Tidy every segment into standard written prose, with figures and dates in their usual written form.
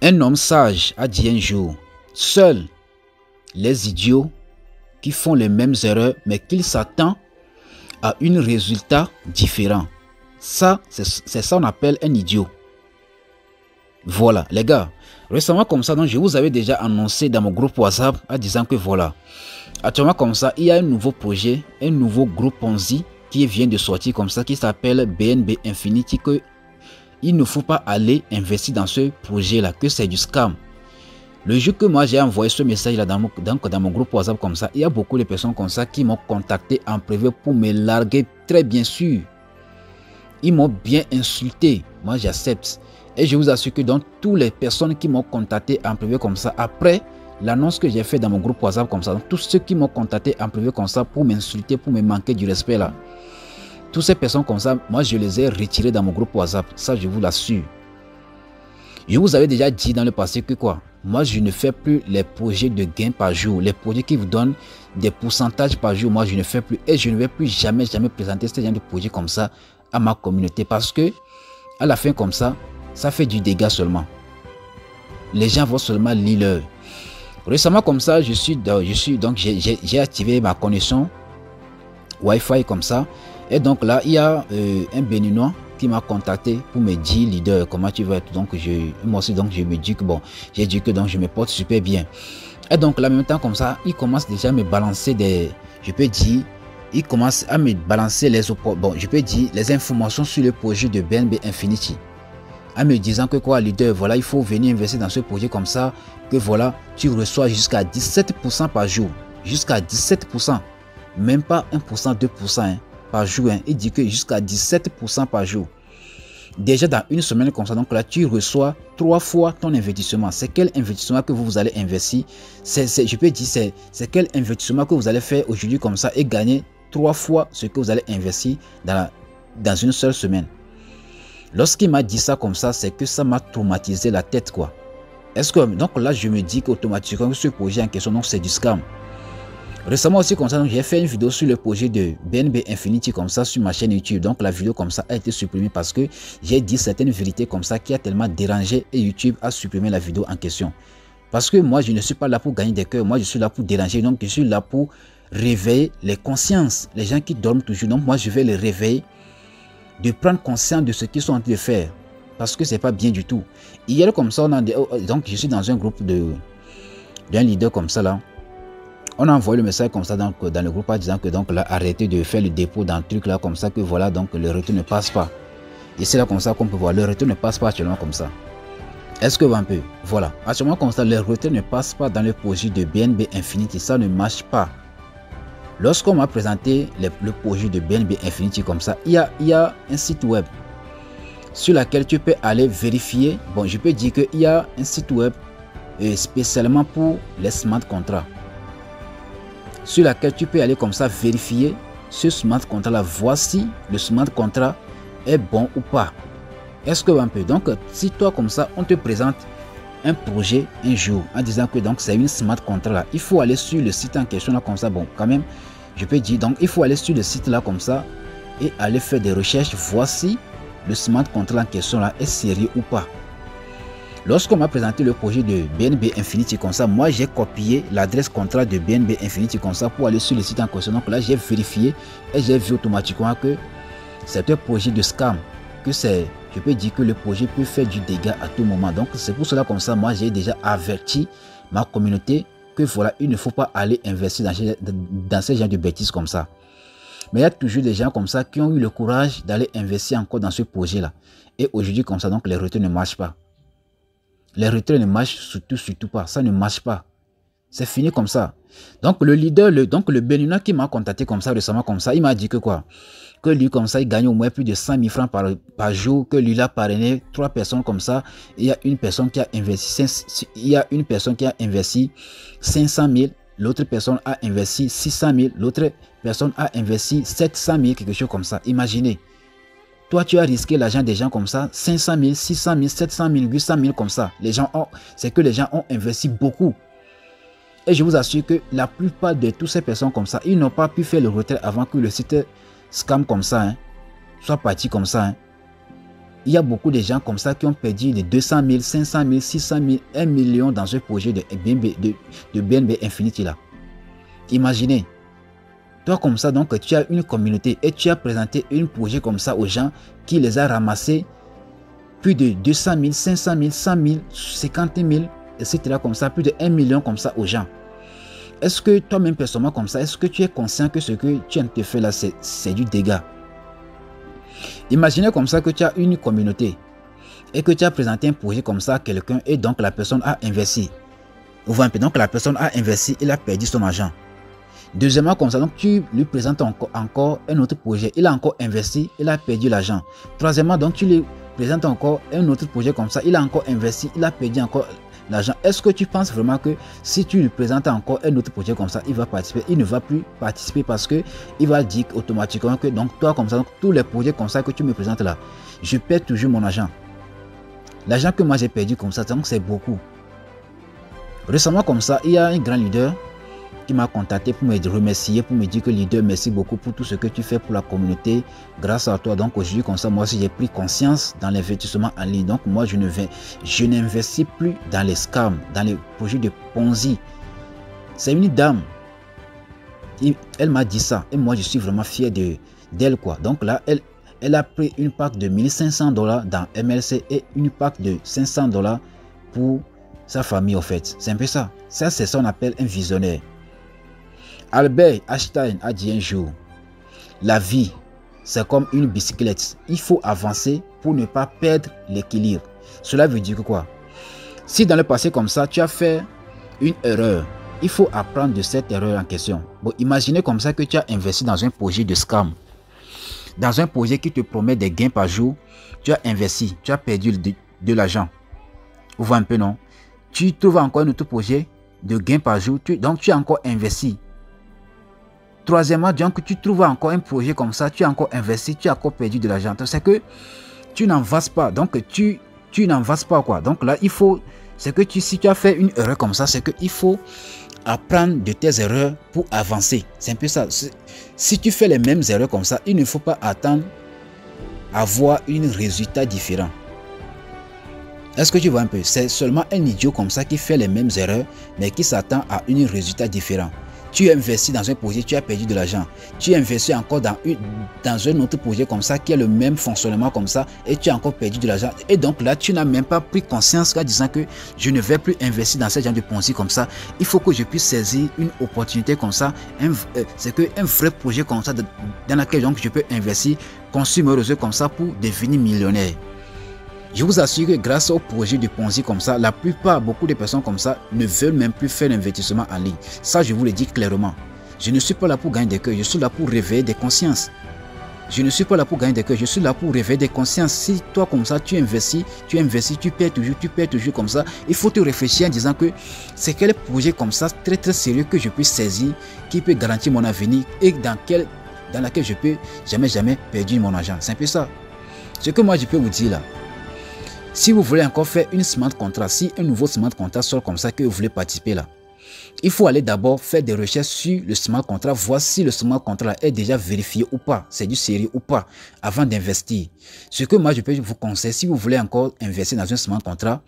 Un homme sage a dit un jour, seuls les idiots qui font les mêmes erreurs mais qu'ils s'attendent à un résultat différent. Ça, c'est ça qu'on appelle un idiot. Voilà, les gars. Récemment comme ça, donc, je vous avais déjà annoncé dans mon groupe WhatsApp en disant que voilà. Actuellement comme ça, il y a un nouveau projet, un nouveau groupe Ponzi qui vient de sortir comme ça, qui s'appelle BNB Infinity, que il ne faut pas aller investir dans ce projet-là, que c'est du scam. Le jour que moi j'ai envoyé ce message-là dans mon groupe WhatsApp comme ça, il y a beaucoup de personnes comme ça qui m'ont contacté en privé pour me larguer, très bien sûr. Ils m'ont bien insulté, moi j'accepte. Et je vous assure que dans toutes les personnes qui m'ont contacté en privé comme ça, après l'annonce que j'ai fait dans mon groupe WhatsApp comme ça, donc, tous ceux qui m'ont contacté en privé comme ça pour m'insulter, pour me manquer du respect là, toutes ces personnes comme ça, moi je les ai retirées dans mon groupe WhatsApp, ça je vous l'assure. Je vous avais déjà dit dans le passé que quoi, moi je ne fais plus les projets de gains par jour, les projets qui vous donnent des pourcentages par jour, moi je ne fais plus et je ne vais plus jamais présenter ce genre de projet comme ça à ma communauté parce que à la fin comme ça fait du dégât seulement. Les gens vont seulement lire leur. Récemment comme ça, j'ai activé ma connexion Wi-Fi comme ça. Et donc là, il y a un Béninois qui m'a contacté pour me dire, leader, comment tu vas être. Donc moi aussi, donc je me dis que bon, j'ai dit que donc je me porte super bien. Et donc là, en même temps comme ça, il commence déjà à me balancer des, je peux dire, il commence à me balancer les informations sur le projet de BNB Infinity. En me disant que quoi, leader, voilà, il faut venir investir dans ce projet comme ça, que voilà, tu reçois jusqu'à 17% par jour. Jusqu'à 17%. Même pas 1%, 2% hein, par jour. Hein. Il dit que jusqu'à 17% par jour. Déjà dans une semaine comme ça, donc là, tu reçois 3 fois ton investissement. C'est quel investissement que vous allez investir? Je peux dire, c'est quel investissement que vous allez faire aujourd'hui comme ça et gagner 3 fois ce que vous allez investir dans une seule semaine. Lorsqu'il m'a dit ça comme ça, c'est que ça m'a traumatisé la tête quoi. Est-ce que donc là je me dis qu'automatiquement ce projet en question c'est du scam. Récemment aussi comme ça, j'ai fait une vidéo sur le projet de BNB Infinity comme ça sur ma chaîne YouTube. Donc la vidéo comme ça a été supprimée parce que j'ai dit certaines vérités comme ça qui a tellement dérangé et YouTube a supprimé la vidéo en question. Parce que moi je ne suis pas là pour gagner des cœurs, moi je suis là pour déranger. Donc je suis là pour réveiller les consciences, les gens qui dorment toujours. Donc moi je vais les réveiller, de prendre conscience de ce qu'ils sont en train de faire parce que c'est pas bien du tout. Hier comme ça donc je suis dans un groupe d'un leader comme ça là, on a envoyé le message comme ça dans le groupe en disant que donc là arrêtez de faire le dépôt dans le truc là comme ça que voilà donc le retour ne passe pas. Et c'est là comme ça qu'on peut voir le retour ne passe pas actuellement comme ça. Est-ce que un peu voilà actuellement comme ça le retour ne passe pas dans le projet de BNB Infinity, ça ne marche pas. Lorsqu'on m'a présenté le projet de BNB Infinity comme ça, il y a un site web sur lequel tu peux aller vérifier. Bon, je peux dire qu'il y a un site web spécialement pour les smart contracts. Sur lequel tu peux aller comme ça vérifier ce smart contract là. Voici le smart contract est bon ou pas. Est-ce que un peu donc si toi comme ça on te présente un projet un jour en disant que donc c'est une smart contract là, il faut aller sur le site en question là comme ça. Bon quand même je peux dire donc il faut aller sur le site là comme ça et aller faire des recherches. Voici le smart contract en question là est sérieux ou pas. Lorsqu'on m'a présenté le projet de BNB Infinity comme ça, moi j'ai copié l'adresse contrat de BNB Infinity comme ça pour aller sur le site en question. Donc là j'ai vérifié et j'ai vu automatiquement que c'est un projet de scam, que c'est, je peux dire que le projet peut faire du dégât à tout moment. Donc c'est pour cela comme ça, moi j'ai déjà averti ma communauté que voilà, il ne faut pas aller investir dans ce genre de bêtises comme ça. Mais il y a toujours des gens comme ça qui ont eu le courage d'aller investir encore dans ce projet-là. Et aujourd'hui comme ça, donc les retours ne marchent pas. Les retours ne marchent surtout pas. Ça ne marche pas. C'est fini comme ça. Donc le leader, le Béninois qui m'a contacté comme ça récemment comme ça, il m'a dit que quoi? Que lui comme ça, il gagne au moins plus de 100 000 francs par jour, que lui il a parrainé 3 personnes comme ça. Il y a une personne qui a investi, 500 000, l'autre personne a investi 600 000, l'autre personne a investi 700 000, quelque chose comme ça. Imaginez. Toi, tu as risqué l'argent des gens comme ça, 500 000, 600 000, 700 000, 800 000 comme ça. C'est que les gens ont investi beaucoup. Et je vous assure que la plupart de toutes ces personnes comme ça, ils n'ont pas pu faire le retrait avant que le site scam comme ça, hein, soit parti comme ça. Hein. Il y a beaucoup de gens comme ça qui ont perdu de 200 000, 500 000, 600 000, 1 million dans un projet de BNB Infinity là. Imaginez. Toi comme ça, donc tu as une communauté et tu as présenté un projet comme ça aux gens qui les a ramassés plus de 200 000, 500 000, 100 000, 50 000, etc. comme ça, plus de 1 million comme ça aux gens. Est-ce que toi-même personnellement comme ça, est-ce que tu es conscient que ce que tu viens de te faire là, c'est du dégât? Imaginez comme ça que tu as une communauté et que tu as présenté un projet comme ça à quelqu'un et donc la personne a investi. Vous voyez un peu, donc la personne a investi, il a perdu son argent. Deuxièmement, comme ça, donc tu lui présentes encore un autre projet. Il a encore investi, il a perdu l'argent. Troisièmement, donc tu lui présentes encore un autre projet comme ça. Il a encore investi, il a perdu encore l'argent. Est-ce que tu penses vraiment que si tu lui présentes encore un autre projet comme ça, il va participer? Il ne va plus participer parce que il va dire automatiquement que donc toi comme ça, donc, tous les projets comme ça que tu me présentes là, je perds toujours mon argent. L'argent que moi j'ai perdu comme ça, donc c'est beaucoup. Récemment comme ça, il y a un grand leader qui m'a contacté pour me remercier, pour me dire que leader, merci beaucoup pour tout ce que tu fais pour la communauté. Grâce à toi, donc aujourd'hui comme ça, moi aussi j'ai pris conscience dans l'investissement en ligne. Donc moi je n'investis plus dans les scams, dans les projets de Ponzi. C'est une dame. Elle m'a dit ça et moi je suis vraiment fier d'elle quoi. Donc là, elle a pris une pack de 1500 $ dans MLC et une pack de 500 $ pour sa famille en fait. C'est un peu ça. Ça c'est ce qu'on appelle un visionnaire. Albert Einstein a dit un jour, la vie c'est comme une bicyclette, il faut avancer pour ne pas perdre l'équilibre. Cela veut dire que quoi? Si dans le passé comme ça tu as fait une erreur, il faut apprendre de cette erreur en question. Bon, imaginez comme ça que tu as investi dans un projet de scam, dans un projet qui te promet des gains par jour, tu as investi, tu as perdu de l'argent. Vous voyez un peu non? Tu trouves encore un autre projet de gains par jour, donc tu as encore investi. Troisièmement, donc tu trouves encore un projet comme ça, tu as encore investi, tu as encore perdu de l'argent. C'est que tu n'avances pas, donc tu n'avances pas quoi. Donc là, il faut, c'est que si tu as fait une erreur comme ça, c'est qu'il faut apprendre de tes erreurs pour avancer. C'est un peu ça. Si tu fais les mêmes erreurs comme ça, il ne faut pas attendre à avoir un résultat différent. Est-ce que tu vois un peu? C'est seulement un idiot comme ça qui fait les mêmes erreurs, mais qui s'attend à un résultat différent. Tu investis dans un projet, tu as perdu de l'argent. Tu investis encore dans un autre projet comme ça, qui a le même fonctionnement comme ça, et tu as encore perdu de l'argent. Et donc là, tu n'as même pas pris conscience en disant que je ne vais plus investir dans ce genre de Ponzi comme ça. Il faut que je puisse saisir une opportunité comme ça. C'est qu'un vrai projet comme ça, dans lequel donc je peux investir, construire mes réseaux comme ça pour devenir millionnaire. Je vous assure que grâce au projet de Ponzi comme ça, la plupart, beaucoup de personnes comme ça ne veulent même plus faire l'investissement en ligne. Ça, je vous le dis clairement. Je ne suis pas là pour gagner des cœurs, je suis là pour réveiller des consciences. Je ne suis pas là pour gagner des cœurs, je suis là pour réveiller des consciences. Si toi comme ça, tu investis, tu perds toujours comme ça, il faut te réfléchir en disant que c'est quel projet comme ça, très très sérieux que je peux saisir, qui peut garantir mon avenir et dans laquelle je peux jamais perdre mon argent. C'est un peu ça. Ce que moi je peux vous dire là. Si vous voulez encore faire une smart contract, si un nouveau smart contract sort comme ça que vous voulez participer là, il faut aller d'abord faire des recherches sur le smart contract, voir si le smart contract est déjà vérifié ou pas, c'est du sérieux ou pas, avant d'investir. Ce que moi je peux vous conseiller, si vous voulez encore investir dans un smart contract,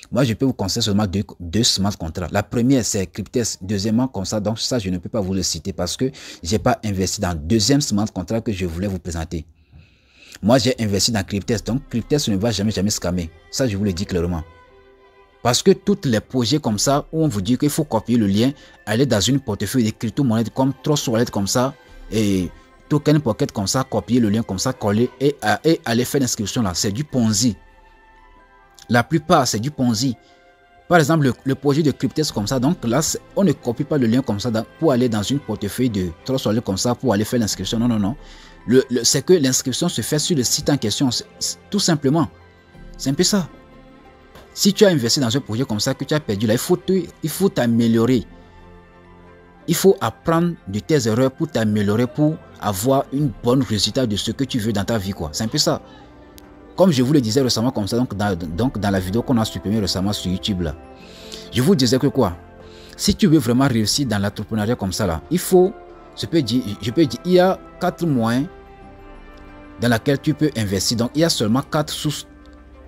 moi je peux vous conseiller seulement deux smart contracts. La première c'est Cryptex, deuxièmement comme ça, donc ça je ne peux pas vous le citer parce que je n'ai pas investi dans le deuxième smart contract que je voulais vous présenter. Moi, j'ai investi dans Cryptex, donc Cryptex ne va jamais scammer. Ça, je vous le dis clairement. Parce que tous les projets comme ça, où on vous dit qu'il faut copier le lien, aller dans une portefeuille de crypto-monnaies comme Trust Wallet comme ça, et Token Pocket comme ça, copier le lien comme ça, coller et aller faire l'inscription là. C'est du Ponzi. La plupart, c'est du Ponzi. Par exemple, le projet de Cryptex comme ça, donc là, on ne copie pas le lien comme ça pour aller dans une portefeuille de Trust Wallet comme ça, pour aller faire l'inscription. Non, non, non. C'est que l'inscription se fait sur le site en question, tout simplement. C'est un peu ça. Si tu as investi dans un projet comme ça que tu as perdu, là, il faut t'améliorer. Il faut apprendre de tes erreurs pour t'améliorer, pour avoir une bonne résultat de ce que tu veux dans ta vie, quoi. C'est un peu ça. Comme je vous le disais récemment comme ça, donc dans la vidéo qu'on a supprimée récemment sur YouTube là, je vous disais que quoi, si tu veux vraiment réussir dans l'entrepreneuriat comme ça là, il faut, je peux dire, il y a 4 moyens dans laquelle tu peux investir. Donc, il y a seulement 4 sources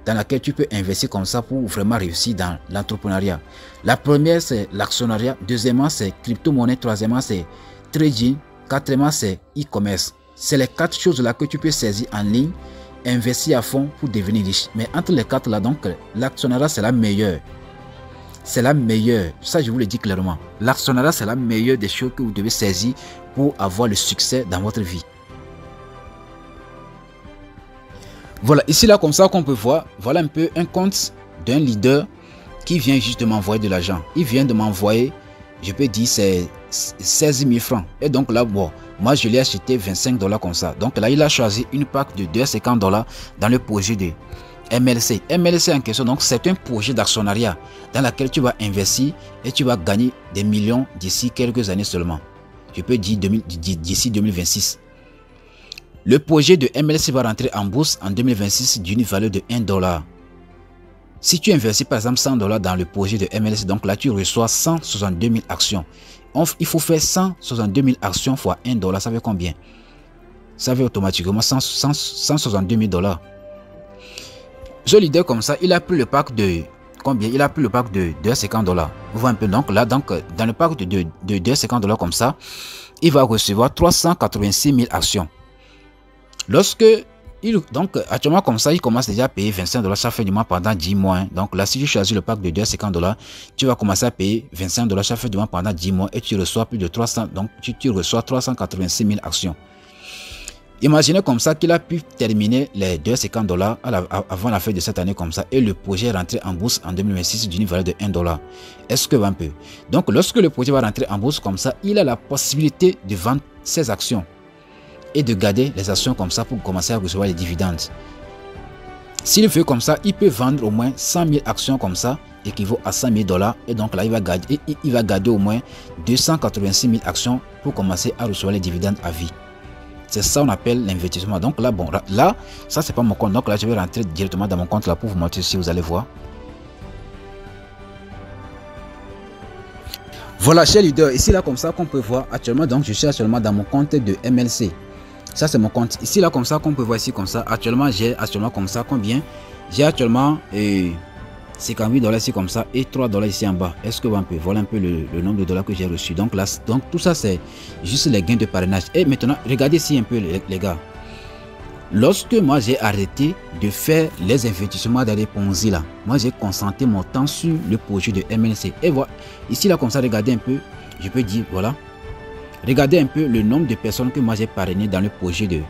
dans laquelle tu peux investir comme ça pour vraiment réussir dans l'entrepreneuriat. La première, c'est l'actionnariat. Deuxièmement, c'est crypto-monnaie. Troisièmement, c'est trading. Quatrièmement, c'est e-commerce. C'est les 4 choses là que tu peux saisir en ligne, investir à fond pour devenir riche. Mais entre les 4 là, donc, l'actionnariat, c'est la meilleure. C'est la meilleure. Ça, je vous le dis clairement. L'actionnariat, c'est la meilleure des choses que vous devez saisir pour avoir le succès dans votre vie. Voilà, ici là comme ça qu'on peut voir, voilà un peu un compte d'un leader qui vient juste de m'envoyer de l'argent. Il vient de m'envoyer, je peux dire, c'est 16 000 francs. Et donc là, bon, moi je l'ai acheté 25 $ comme ça. Donc là, il a choisi une pack de 250 $ dans le projet de MLC. MLC en question, donc c'est un projet d'actionnariat dans lequel tu vas investir et tu vas gagner des millions d'ici quelques années seulement. Je peux dire d'ici 2026. Le projet de MLC va rentrer en bourse en 2026 d'une valeur de 1 $. Si tu investis par exemple 100 $ dans le projet de MLC, donc là tu reçois 162 000 actions. Il faut faire 162 000 actions fois 1 $, ça fait combien? Ça fait automatiquement 162 000 $. Ce leader comme ça, il a pris le pack de combien? Il a pris le pack de 250 $. Vous voyez un peu, donc là, donc, dans le pack de 250 $ comme ça, il va recevoir 386 000 actions. Lorsque donc actuellement comme ça, il commence déjà à payer 25 $ chaque fin du mois pendant 10 mois. Hein. Donc là, si tu choisis le pack de 250 $, tu vas commencer à payer 25 $ chaque fin du mois pendant 10 mois et tu reçois plus de 300, donc tu reçois 386 000 actions. Imaginez comme ça qu'il a pu terminer les 250 $ avant la fin de cette année comme ça et le projet est rentré en bourse en 2026 d'une valeur de 1 $. Est-ce que va un peu? Donc lorsque le projet va rentrer en bourse comme ça, il a la possibilité de vendre ses actions et de garder les actions comme ça pour commencer à recevoir les dividendes. S'il veut comme ça, il peut vendre au moins 100 000 actions comme ça, équivaut à 100 000 $. Et donc là, il va garder au moins 286 000 actions pour commencer à recevoir les dividendes à vie. C'est ça qu'on appelle l'investissement. Donc là, bon, là, ça c'est pas mon compte. Donc là, je vais rentrer directement dans mon compte là pour vous montrer si vous allez voir. Voilà, chers leaders, ici là comme ça qu'on peut voir actuellement. Donc je suis actuellement dans mon compte de MLC. Ça c'est mon compte. Ici là comme ça qu'on peut voir ici comme ça. Actuellement j'ai comme ça combien? J'ai actuellement 58 $ ici comme ça et 3 $ ici en bas. Est-ce que vous un peu? Voilà un peu le nombre de dollars que j'ai reçu. Donc là, donc tout ça c'est juste les gains de parrainage. Et maintenant regardez ici un peu les gars. Lorsque moi j'ai arrêté de faire les investissements dans les Ponzi là, moi j'ai concentré mon temps sur le projet de MLC. Et voilà, ici là comme ça, regardez un peu, je peux dire voilà. Regardez un peu le nombre de personnes que moi j'ai parrainé dans le projet de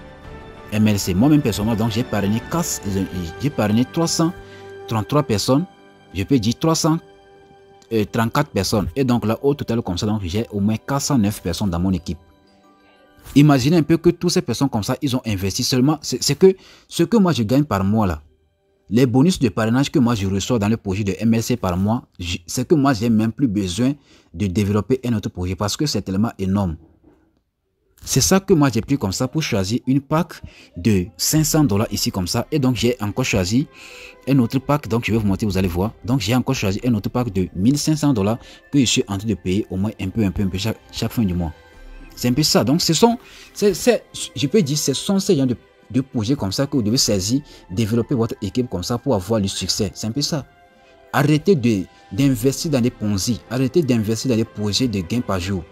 MLC. Moi-même personnellement, donc j'ai parrainé 333 personnes. Je peux dire 334 personnes. Et donc là, au total comme ça, donc j'ai au moins 409 personnes dans mon équipe. Imaginez un peu que toutes ces personnes comme ça, ils ont investi seulement. C'est que ce que moi je gagne par mois là, les bonus de parrainage que moi je reçois dans le projet de MLC par mois, c'est que moi j'ai même plus besoin de développer un autre projet parce que c'est tellement énorme. C'est ça que moi j'ai pris comme ça pour choisir une pack de 500 $ ici comme ça. Et donc j'ai encore choisi un autre pack. Donc je vais vous montrer, vous allez voir. Donc j'ai encore choisi un autre pack de 1500 $ que je suis en train de payer au moins un peu chaque fin du mois. C'est un peu ça. Donc je peux dire, ce sont ces gens de projets comme ça que vous devez saisir, développer votre équipe comme ça pour avoir le succès. C'est un peu ça. Arrêtez d'investir dans des Ponzi. Arrêtez d'investir dans des projets de gains par jour.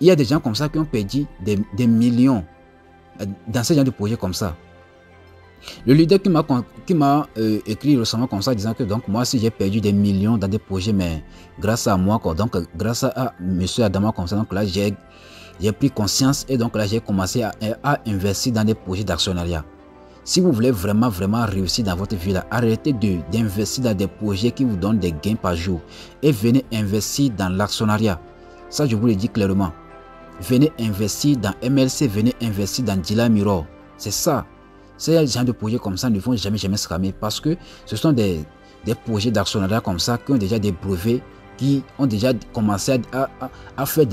Il y a des gens comme ça qui ont perdu des millions dans ce genre de projets comme ça. Le leader qui m'a écrit récemment comme ça, disant que donc moi si j'ai perdu des millions dans des projets, mais grâce à moi, quoi, donc grâce à monsieur Adama comme ça, donc là j'ai pris conscience et donc là j'ai commencé à investir dans des projets d'actionnariat. Si vous voulez vraiment réussir dans votre vie, là, arrêtez d'investir dans des projets qui vous donnent des gains par jour et venez investir dans l'actionnariat. Ça je vous le dis clairement. Venez investir dans MLC, venez investir dans Dila Mirror. C'est ça. Ces gens de projets comme ça ne vont jamais scammer parce que ce sont des projets d'actionnariat comme ça qui ont déjà des brevets, qui ont déjà commencé à faire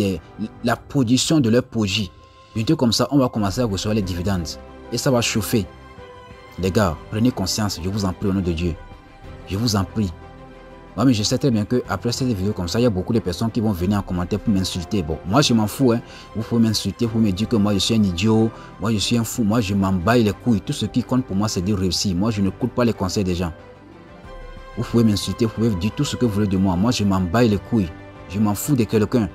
la production de leurs produits. Bientôt comme ça, on va commencer à recevoir les dividendes. Et ça va chauffer. Les gars, prenez conscience, je vous en prie au nom de Dieu. Je vous en prie. Ouais, mais je sais très bien que après cette vidéo comme ça, il y a beaucoup de personnes qui vont venir en commentaire pour m'insulter. Bon, moi je m'en fous, hein. Vous pouvez m'insulter, vous me dire que moi je suis un idiot, moi je suis un fou, moi je m'en bats les couilles. Tout ce qui compte pour moi c'est de réussir. Moi je ne coûte pas les conseils des gens. Vous pouvez m'insulter, vous pouvez dire tout ce que vous voulez de moi. Moi je m'en bats les couilles. Je m'en fous de quelqu'un.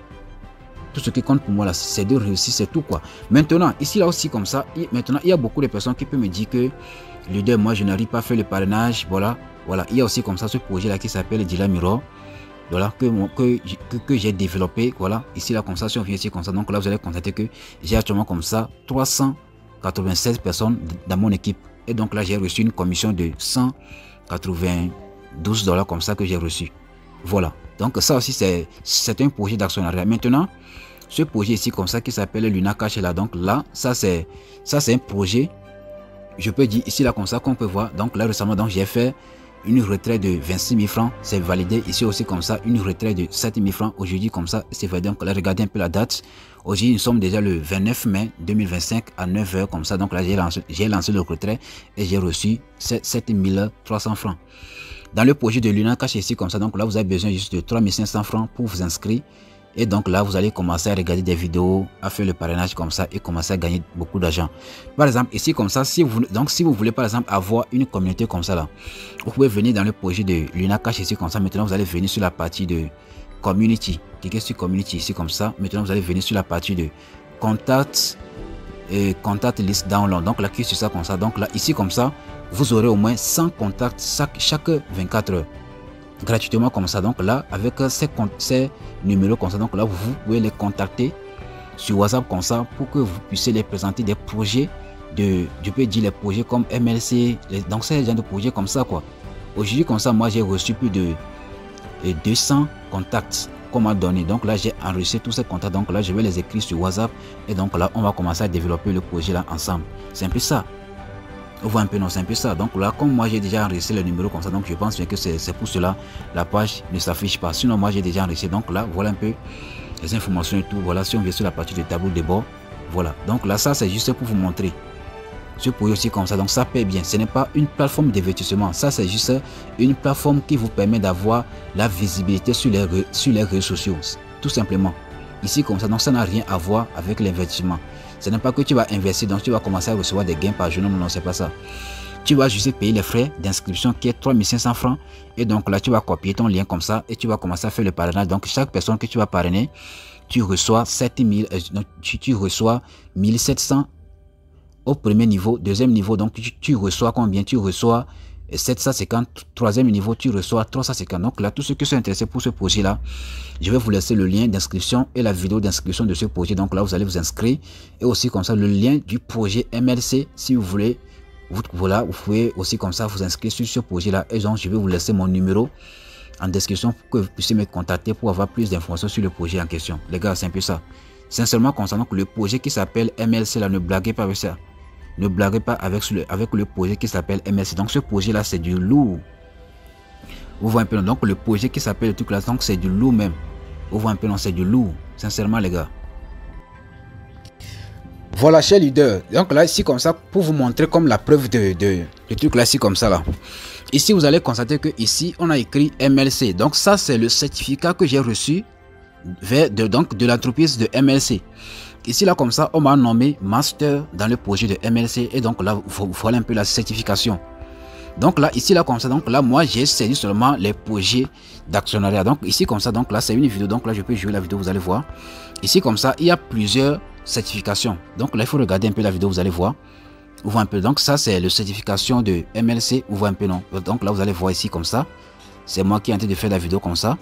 Tout ce qui compte pour moi là, c'est de réussir, c'est tout quoi. Maintenant, ici là aussi comme ça, maintenant il y a beaucoup de personnes qui peuvent me dire que leader, moi je n'arrive pas à faire le parrainage, voilà. Voilà, il y a aussi comme ça ce projet là qui s'appelle Dila Mirror, voilà, que j'ai développé, voilà, ici là comme ça, si on vient ici comme ça, donc là vous allez constater que j'ai actuellement comme ça 396 personnes dans mon équipe, et donc là j'ai reçu une commission de 192 $ comme ça que j'ai reçu, voilà, donc ça aussi c'est un projet d'actionnariat. Maintenant, ce projet ici comme ça qui s'appelle Luna Cash là, donc là, ça c'est un projet, je peux dire ici là comme ça qu'on peut voir, donc là récemment donc j'ai fait une retraite de 26 000 francs, c'est validé. Ici aussi comme ça, une retraite de 7 000 francs. Aujourd'hui comme ça, c'est validé. Donc là, regardez un peu la date. Aujourd'hui, nous sommes déjà le 29 mai 2025 à 9 h comme ça. Donc là, j'ai lancé le retrait et j'ai reçu 7 300 francs. Dans le projet de Luna Cash ici comme ça, donc là, vous avez besoin juste de 3 500 francs pour vous inscrire. Et donc là, vous allez commencer à regarder des vidéos, à faire le parrainage comme ça et commencer à gagner beaucoup d'argent. Par exemple, ici comme ça, si vous voulez par exemple avoir une communauté comme ça là, vous pouvez venir dans le projet de Luna Cash ici comme ça. Maintenant, vous allez venir sur la partie de Community. Cliquez sur Community ici comme ça. Maintenant, vous allez venir sur la partie de Contact et Contact List Download. Donc là, cliquez sur ça comme ça. Donc là, ici comme ça, vous aurez au moins 100 contacts chaque 24 heures. Gratuitement comme ça, donc là avec ces numéros comme ça, donc là vous pouvez les contacter sur WhatsApp comme ça pour que vous puissiez les présenter des projets je peux dire les projets comme MLC, donc c'est genre de projets comme ça quoi. Aujourd'hui comme ça, moi j'ai reçu plus de 200 contacts qu'on m'a donné, donc là j'ai enregistré tous ces contacts, donc là je vais les écrire sur WhatsApp et donc là on va commencer à développer le projet là ensemble. C'est un peu ça. On voit un peu, non, c'est un peu ça. Donc là, comme moi j'ai déjà enregistré le numéro comme ça, donc je pense bien que c'est pour cela la page ne s'affiche pas. Sinon, moi j'ai déjà enregistré. Donc là, voilà un peu les informations et tout. Voilà, si on vient sur la partie de tableau de bord, voilà. Donc là, ça c'est juste pour vous montrer. Ce projet aussi comme ça, donc ça paie bien. Ce n'est pas une plateforme d'investissement. Ça c'est juste une plateforme qui vous permet d'avoir la visibilité sur les réseaux sociaux, tout simplement. Ici comme ça, donc ça n'a rien à voir avec l'investissement. Ce n'est pas que tu vas investir, donc tu vas commencer à recevoir des gains par jour. Non, non, c'est pas ça. Tu vas juste payer les frais d'inscription qui est 3 500 francs. Et donc là, tu vas copier ton lien comme ça et tu vas commencer à faire le parrainage. Donc chaque personne que tu vas parrainer, tu reçois 7000, tu reçois 1700 au premier niveau. Deuxième niveau, donc tu reçois combien? Tu reçois 750, troisième niveau, tu reçois 350. Donc là, tous ceux qui sont intéressés pour ce projet-là, je vais vous laisser le lien d'inscription et la vidéo d'inscription de ce projet. Donc là, vous allez vous inscrire et aussi comme ça, le lien du projet MLC, si vous voulez. Voilà, vous pouvez aussi comme ça vous inscrire sur ce projet-là. Et donc, je vais vous laisser mon numéro en description pour que vous puissiez me contacter pour avoir plus d'informations sur le projet en question. Les gars, c'est un peu ça. Sincèrement, concernant le projet qui s'appelle MLC, là, ne blaguez pas avec ça. Ne blaguez pas avec le projet qui s'appelle MLC. Donc ce projet là c'est du lourd. Vous voyez un peu, donc le projet qui s'appelle le truc là, donc c'est du lourd même. Vous voyez un peu, non, c'est du lourd. Sincèrement les gars. Voilà, chers leaders. Donc là ici comme ça, pour vous montrer comme la preuve de truc là ici comme ça là. Ici vous allez constater que ici on a écrit MLC. Donc ça c'est le certificat que j'ai reçu de l'entreprise de MLC. Ici là comme ça, on m'a nommé master dans le projet de MLC et donc là voilà un peu la certification. Donc là ici là comme ça, donc là moi j'ai saisi seulement les projets d'actionnariat. Donc ici comme ça, donc là c'est une vidéo, donc là je peux jouer la vidéo, vous allez voir. Ici comme ça, il y a plusieurs certifications. Donc là il faut regarder un peu la vidéo, vous allez voir. Vous voyez un peu, donc ça c'est le certification de MLC, vous voyez un peu non. Donc là vous allez voir ici comme ça. C'est moi qui ai en train de faire la vidéo comme ça.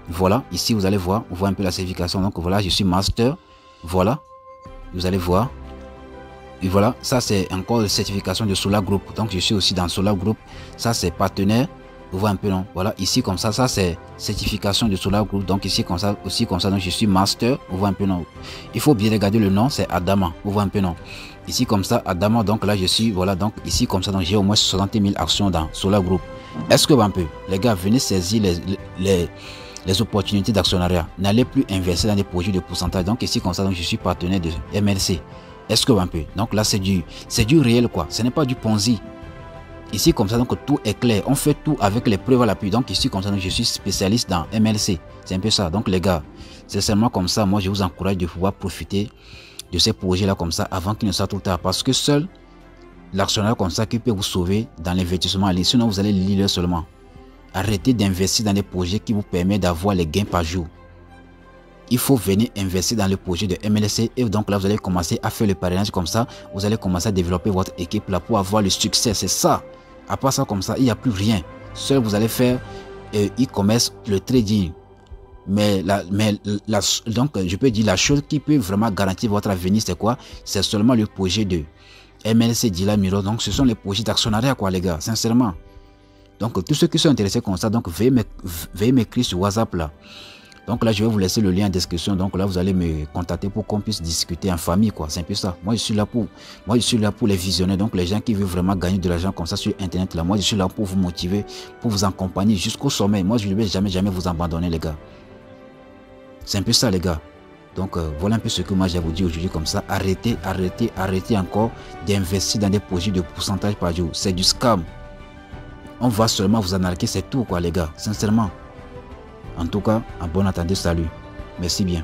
Voilà, ici vous allez voir, vous voyez un peu la certification. Donc voilà, je suis master. Voilà, vous allez voir. Et voilà, ça c'est encore la certification de Solar Group. Donc je suis aussi dans Solar Group. Ça c'est partenaire. Vous voyez un peu non. Voilà, ici comme ça c'est certification de Solar Group. Donc ici comme ça aussi comme ça. Donc je suis master. Vous voyez un peu non. Il faut bien regarder le nom, c'est Adama. Vous voyez un peu non. Ici comme ça Adama. Donc là je suis, voilà, donc ici comme ça. Donc j'ai au moins 60 000 actions dans Solar Group. Est-ce que un peu les gars, venez saisir les opportunités d'actionnariat. N'allez plus investir dans des projets de pourcentage. Donc ici comme ça, donc je suis partenaire de MLC. Est-ce que un peu? Donc là c'est du réel quoi. Ce n'est pas du Ponzi. Ici, comme ça, donc tout est clair. On fait tout avec les preuves à l'appui. Donc ici, comme ça, donc, je suis spécialiste dans MLC. C'est un peu ça. Donc les gars, c'est seulement comme ça. Moi, je vous encourage de pouvoir profiter de ces projets-là comme ça avant qu'il ne soit trop tard. Parce que seul l'actionnaire comme ça qui peut vous sauver dans l'investissement en ligne. Sinon, vous allez lire seulement. Arrêtez d'investir dans des projets qui vous permettent d'avoir les gains par jour. Il faut venir investir dans le projet de MLC et donc là, vous allez commencer à faire le parrainage comme ça. Vous allez commencer à développer votre équipe là pour avoir le succès. C'est ça. À part ça, comme ça, il n'y a plus rien. Seul, vous allez faire e-commerce, le trading. Donc, je peux dire la chose qui peut vraiment garantir votre avenir, c'est quoi? C'est seulement le projet de MLC Dila Miro. Donc, ce sont les projets d'actionnariat, quoi, les gars, sincèrement. Donc, tous ceux qui sont intéressés comme ça, donc, veuillez m'écrire sur WhatsApp, là. Donc là, je vais vous laisser le lien en description. Donc là, vous allez me contacter pour qu'on puisse discuter en famille, quoi. C'est un peu ça. Moi, je suis là pour les visionnaires. Donc les gens qui veulent vraiment gagner de l'argent comme ça sur Internet, là. Moi, je suis là pour vous motiver, pour vous accompagner jusqu'au sommet. Moi, je ne vais jamais vous abandonner, les gars. C'est un peu ça, les gars. Donc voilà un peu ce que moi, j'ai à vous dire aujourd'hui comme ça. Arrêtez encore d'investir dans des projets de pourcentage par jour. C'est du scam. On va seulement vous anarquer, c'est tout, quoi, les gars. Sincèrement. En tout cas, en bon entendeur, salut. Merci bien.